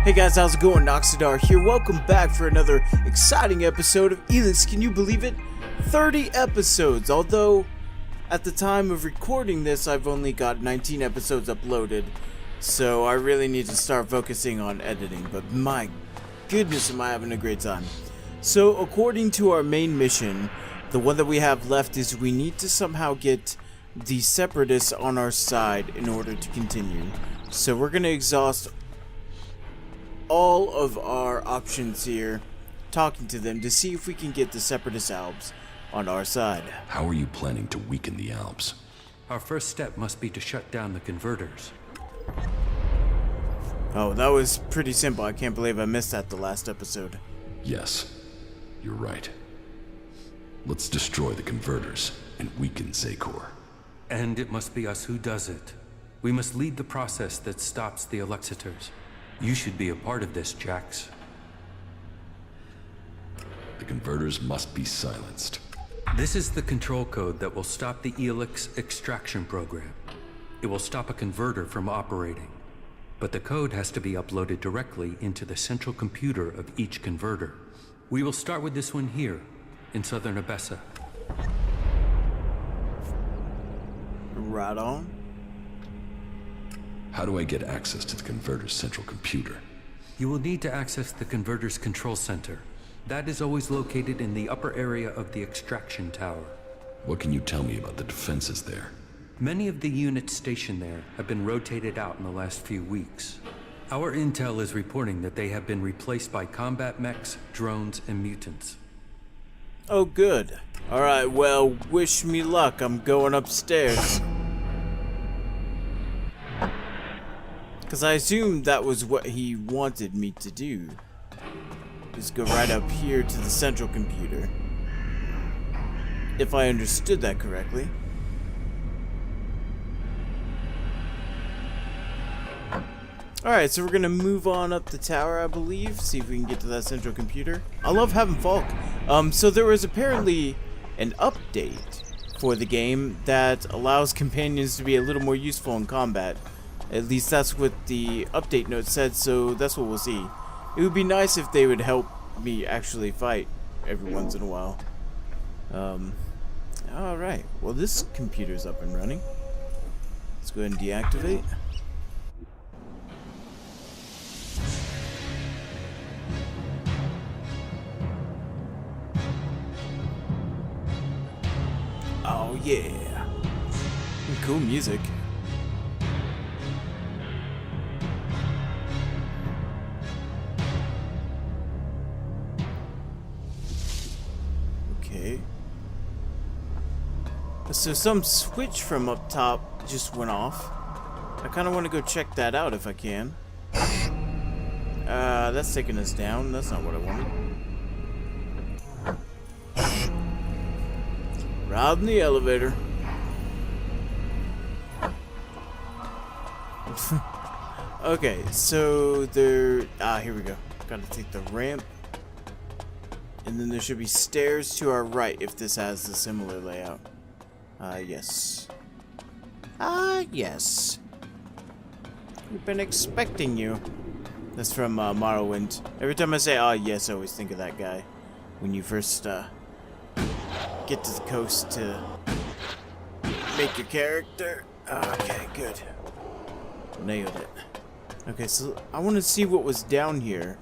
Hey guys, how's it going? Noxiddar here. Welcome back for another exciting episode of Elex. Can you believe it? 30 episodes, although at the time of recording this, I've only got 19 episodes uploaded. So I really need to start focusing on editing, but my goodness am I having a great time. So according to our main mission, the one that we have left is we need to somehow get the separatists on our side in order to continue. So we're going to exhaust all of our options here, talking to them to see if we can get the separatist Alps on our side. How are you planning to weaken the Alps? Our first step must be to shut down the converters. Oh, that was pretty simple. I can't believe I missed that the last episode. Yes, you're right. Let's destroy the converters and weaken Zakor. And it must be us who does it. We must lead the process that stops the Alexiters. You should be a part of this, Jax. The converters must be silenced. This is the control code that will stop the Elex extraction program. It will stop a converter from operating. But the code has to be uploaded directly into the central computer of each converter. We will start with this one here, in southern Abessa. Right on. How do I get access to the converter's central computer? You will need to access the converter's control center. That is always located in the upper area of the extraction tower. What can you tell me about the defenses there? Many of the units stationed there have been rotated out in the last few weeks. Our intel is reporting that they have been replaced by combat mechs, drones, and mutants. Oh, good. Alright, well, wish me luck. I'm going upstairs. Because I assumed that was what he wanted me to do. Just go right up here to the central computer. If I understood that correctly. Alright, so we're going to move on up the tower, I believe. See if we can get to that central computer. I love having Falk. So there was apparently an update for the game that allows companions to be a little more useful in combat. At least that's what the update note said, so that's what we'll see. It would be nice if they would help me actually fight every once in a while. Alright, well this computer's up and running. Let's go ahead and deactivate. Oh yeah. Cool music. Okay. So some switch from up top just went off. I kind of want to go check that out if I can. That's taking us down. That's not what I wanted. Riding the elevator. Okay, so there... here we go. Gotta take the ramp. And then there should be stairs to our right if this has a similar layout. Yes. Yes. We've been expecting you. That's from Morrowind. Every time I say, yes, I always think of that guy. When you first get to the coast to make your character. Okay, good. Nailed it. Okay, so I want to see what was down here.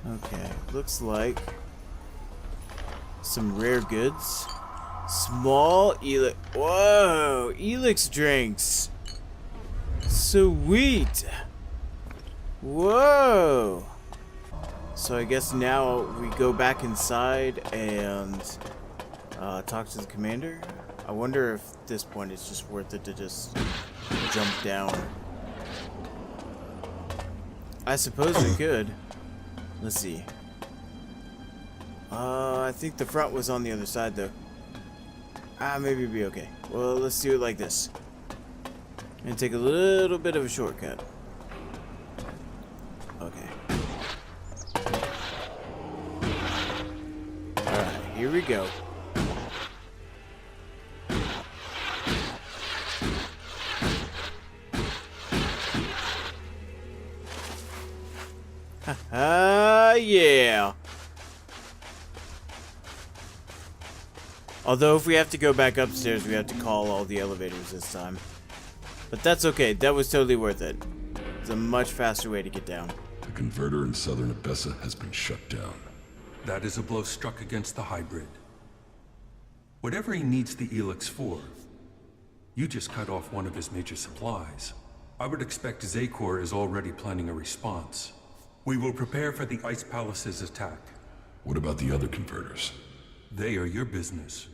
Okay, looks like some rare goods. Small Elex. Whoa! Elex drinks! Sweet! Whoa! So I guess now we go back inside and talk to the commander. I wonder if at this point it's just worth it to just jump down. I suppose we could. Let's see. I think the front was on the other side though. Maybe it'd be okay. Well, let's do it like this. And take a little bit of a shortcut. Okay. Alright, here we go. Yeah. Although if we have to go back upstairs, we have to call all the elevators this time. But that's okay. That was totally worth it. It's a much faster way to get down. The converter in southern Abessa has been shut down. That is a blow struck against the hybrid. Whatever he needs the Elex for, you just cut off one of his major supplies. I would expect Zakor is already planning a response. We will prepare for the Ice Palace's attack. What about the other converters? They are your business.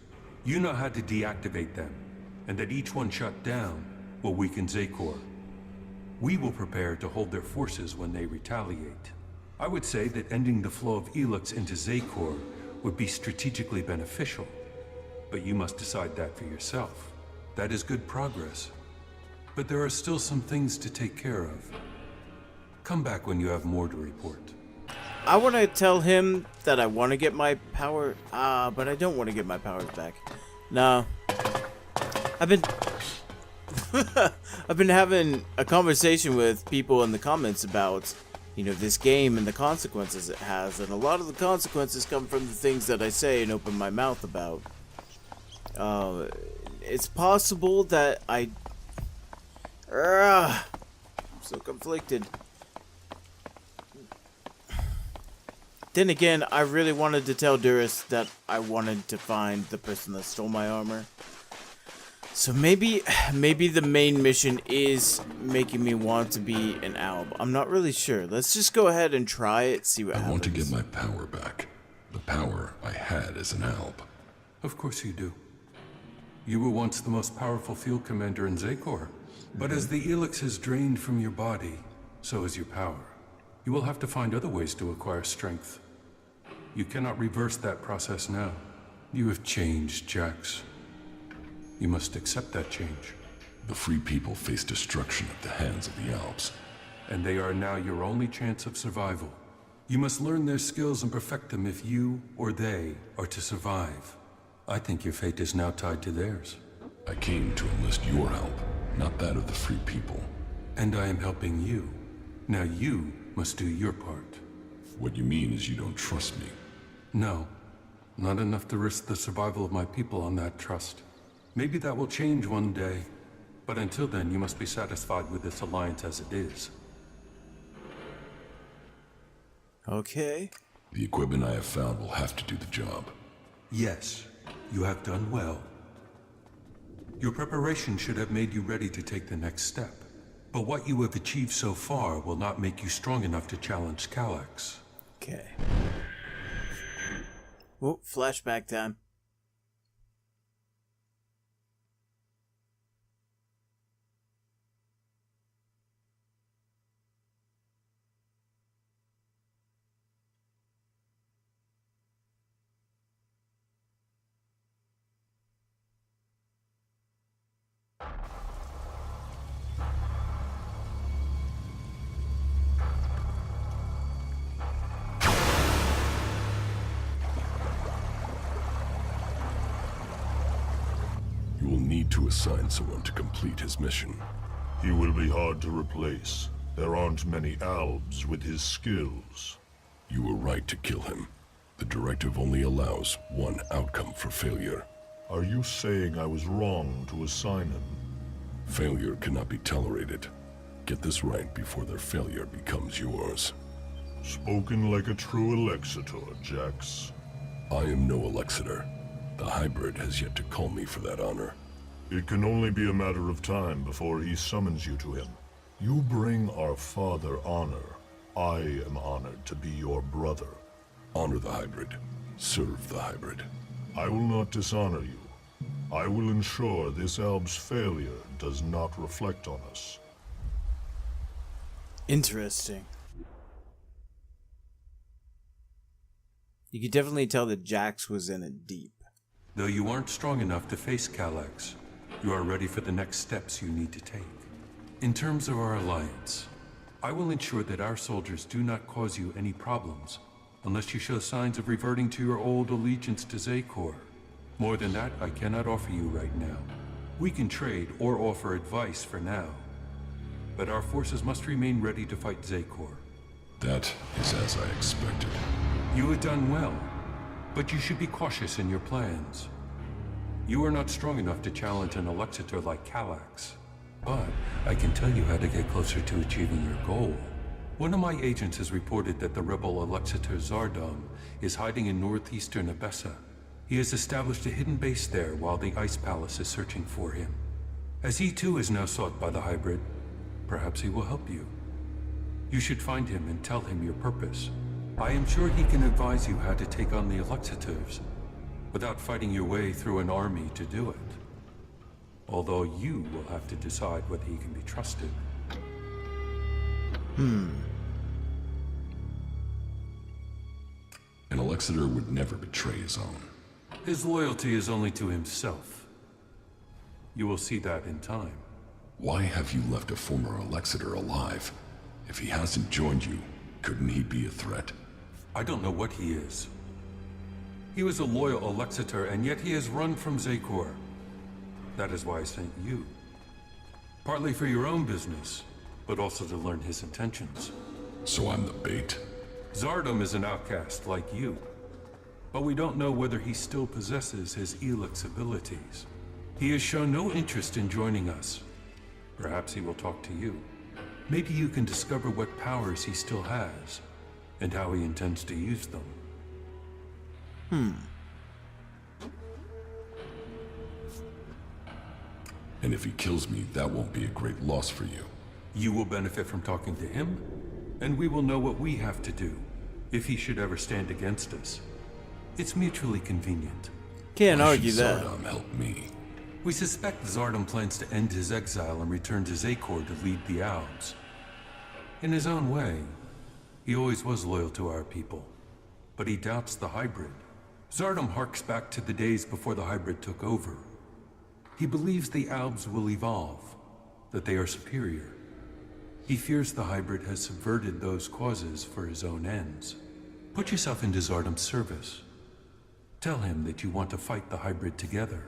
You know how to deactivate them, and that each one shut down will weaken Zakor. We will prepare to hold their forces when they retaliate. I would say that ending the flow of Elex into Zakor would be strategically beneficial, but you must decide that for yourself. That is good progress, but there are still some things to take care of. Come back when you have more to report. I want to tell him that I want to get my power, but I don't want to get my powers back. No. I've been I've been having a conversation with people in the comments about, you know, this game and the consequences it has, and a lot of the consequences come from the things that I say and open my mouth about. It's possible that I'm so conflicted. Then again, I really wanted to tell Duris that I wanted to find the person that stole my armor. So maybe the main mission is making me want to be an alb. I'm not really sure. Let's just go ahead and try it, see what happens. I want to get my power back. The power I had as an alb. Of course you do. You were once the most powerful field commander in Zakor. But as the Elex has drained from your body, so is your power. You will have to find other ways to acquire strength. You cannot reverse that process now. You have changed, Jax. You must accept that change. The free people face destruction at the hands of the Alps. And they are now your only chance of survival. You must learn their skills and perfect them if you or they are to survive. I think your fate is now tied to theirs. I came to enlist your help, not that of the free people. And I am helping you. Now you must do your part. What you mean is you don't trust me. No, not enough to risk the survival of my people on that trust. Maybe that will change one day, but until then you must be satisfied with this alliance as it is. Okay. The equipment I have found will have to do the job. Yes, you have done well. Your preparation should have made you ready to take the next step. But what you have achieved so far will not make you strong enough to challenge Elex. Okay. Oh, flashback time. You will need to assign someone to complete his mission. He will be hard to replace. There aren't many Albs with his skills. You were right to kill him. The directive only allows one outcome for failure. Are you saying I was wrong to assign him? Failure cannot be tolerated. Get this right before their failure becomes yours. Spoken like a true Elexitor, Jax. I am no Elexitor. The hybrid has yet to call me for that honor. It can only be a matter of time before he summons you to him. You bring our father honor. I am honored to be your brother. Honor the hybrid. Serve the hybrid. I will not dishonor you. I will ensure this Alb's failure does not reflect on us. Interesting. You could definitely tell that Jax was in it deep. Though you aren't strong enough to face Elex, you are ready for the next steps you need to take. In terms of our alliance, I will ensure that our soldiers do not cause you any problems, unless you show signs of reverting to your old allegiance to Zakor. More than that, I cannot offer you right now. We can trade or offer advice for now, but our forces must remain ready to fight Zakor. That is as I expected. You have done well, but you should be cautious in your plans. You are not strong enough to challenge an Elexitor like Elex, but I can tell you how to get closer to achieving your goal. One of my agents has reported that the rebel Elexitor Zardom is hiding in northeastern Abessa. He has established a hidden base there while the Ice Palace is searching for him. As he too is now sought by the hybrid, perhaps he will help you. You should find him and tell him your purpose. I am sure he can advise you how to take on the Alexitors, without fighting your way through an army to do it. Although you will have to decide whether he can be trusted. An Elexitor would never betray his own. His loyalty is only to himself. You will see that in time. Why have you left a former Elexitor alive? If he hasn't joined you, couldn't he be a threat? I don't know what he is. He was a loyal Elexitor, and yet he has run from Zakor. That is why I sent you. Partly for your own business, but also to learn his intentions. So I'm the bait? Zardom is an outcast like you, but we don't know whether he still possesses his Elex abilities. He has shown no interest in joining us. Perhaps he will talk to you. Maybe you can discover what powers he still has, and how he intends to use them. And if he kills me, that won't be a great loss for you. You will benefit from talking to him, and we will know what we have to do, if he should ever stand against us. It's mutually convenient. Can't Why argue should that. Zardom help me? We suspect Zardom plans to end his exile and return to Zakor to lead the Alps. In his own way, he always was loyal to our people, but he doubts the hybrid. Zardom harks back to the days before the hybrid took over. He believes the Alps will evolve, that they are superior. He fears the hybrid has subverted those causes for his own ends. Put yourself into Zardom's service. Tell him that you want to fight the hybrid together.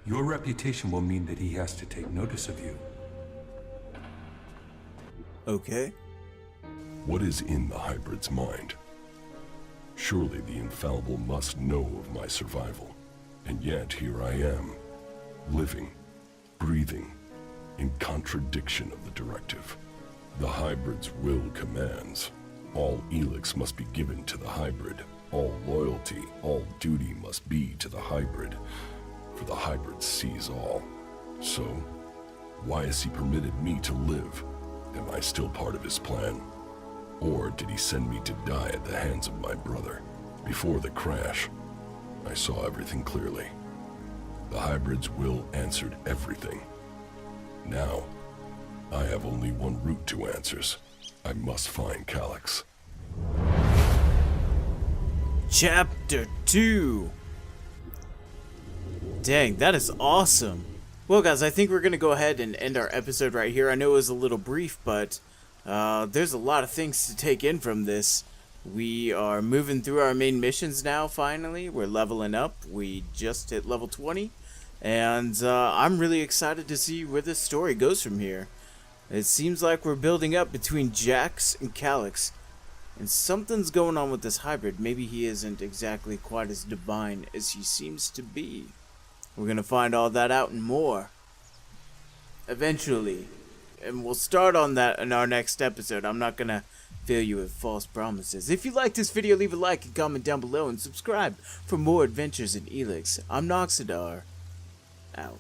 Your reputation will mean that he has to take notice of you. Okay. What is in the hybrid's mind? Surely the infallible must know of my survival. And yet here I am, living, breathing, in contradiction of the directive. The hybrid's will commands. All Elex must be given to the hybrid. All loyalty, all duty must be to the hybrid. For the hybrid sees all. So, why has he permitted me to live? Am I still part of his plan? Or did he send me to die at the hands of my brother? Before the crash, I saw everything clearly. The hybrid's will answered everything. Now, I have only one route to answers. I must find Elex. Chapter 2. Dang, that is awesome. Well, guys, I think we're going to go ahead and end our episode right here. I know it was a little brief, but there's a lot of things to take in from this. We are moving through our main missions now, finally. We're leveling up. We just hit level 20. And I'm really excited to see where this story goes from here. It seems like we're building up between Jax and Elex. And something's going on with this hybrid. Maybe he isn't exactly quite as divine as he seems to be. We're going to find all that out and more eventually. And we'll start on that in our next episode. I'm not going to fill you with false promises. If you like this video, leave a like and comment down below and subscribe for more adventures in Elex. I'm Noxiddar. Out.